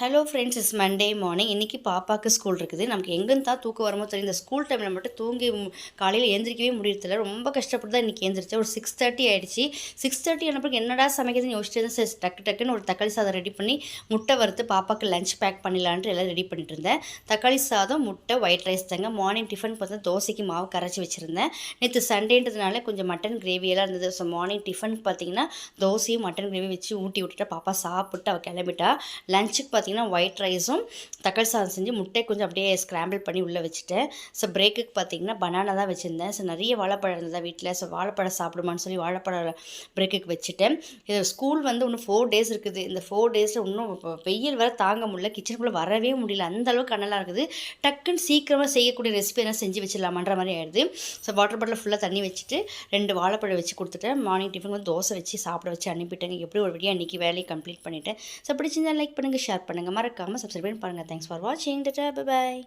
Hello friends, is Monday morning. இன்றைக்கி பாப்பாவுக்கு school இருக்குது. நமக்கு எங்கேருந்து தான் தூக்கம் வருமோ தெரியும். இந்த ஸ்கூல் டைமில் மட்டும் தூங்கி காலையில் எழுந்திரிக்கவே முடியறதில்ல. ரொம்ப கஷ்டப்பட்டு தான் இன்றைக்கி எழுந்திரிச்சேன். ஒரு 6:30 ஆகிடுச்சு. 6:30 ஆனப்போ என்னடா சமைக்கிறதுன்னு யோசிச்சுட்டு இருந்தேன். சரி, டக்குன்னு ஒரு தக்காளி சாதம் ரெடி பண்ணி முட்டை வறுத்து பாப்பாவுக்கு லஞ்ச் பேக் பண்ணிடலான்ட்டு எல்லாம் ரெடி பண்ணிட்டு இருந்தேன். தக்காளி சாதம், முட்டை, ஒயிட் ரைஸ் தாங்க. மார்னிங் டிஃபன் பார்த்தா தோசைக்கு மாவு கரைச்சி வச்சுருந்தேன். நேற்று சண்டேன்றதுனால கொஞ்சம் மட்டன் கிரேவியெல்லாம் இருந்தது. ஸோ மார்னிங் டிஃபனுக்கு பார்த்தீங்கன்னா தோசையும் மட்டன் கிரேவி வச்சு ஊட்டி விட்டுட்டு பாப்பா சாப்பிட்டு அவள் கிளம்பிட்டா. லஞ்சுக்கு பார்த்தீங்கன்னா ஒயிட் ரைஸும் தக்காளி சாதம் செஞ்சு முட்டை கொஞ்சம் அப்படியே ஸ்க்ராம்பிள் பண்ணி உள்ளே வச்சுட்டேன். ஸோ பிரேக்குக்கு பார்த்தீங்கன்னா பனானா தான் வச்சுருந்தேன். ஸோ நிறைய வாழைப்பழம் இருந்ததா வீட்டில். ஸோ வாழைப்பழம் சாப்பிடுமான்னு சொல்லி வாழைப்பழம் பிரேக்குக்கு வச்சுட்டேன். இது ஸ்கூல் வந்து இன்னும் 4 டேஸ் இருக்குது. இந்த 4 டேஸில் இன்னும் வெயில் வர தாங்க முடியல. கிச்சனுக்குள்ளே வரவே முடியல. அந்தளவுக்கு கண்ணலாக இருக்குது. டக்குன்னு சீக்கிரமாக செய்யக்கூடிய ரெசிபி எல்லாம் செஞ்சு வச்சிடலாமான்ற மாதிரி ஆயிடுது. ஸோ வாட்டர் பாட்டில் ஃபுல்லாக தண்ணி வச்சுட்டு 2 வாழைப்பழம் வச்சு கொடுத்துட்டேன். மார்னிங் டிஃபன் வந்து தோசை வச்சு சாப்பிட வச்சு அனுப்பிட்டேங்க. எப்படி ஒரு வழியாக அன்றைக்கி வேலையை கம்ப்ளீட் பண்ணிட்டேன். ஸோ பிடிச்சிருந்தா லைக் பண்ணுங்கள், ஷேர் பண்ணுங்கள், மறக்காமல் சப்ஸ்கிரைப் பண்ணி பாருங்கள். தேங்க்ஸ் ஃபார் வாட்சிங். Tata, bye bye.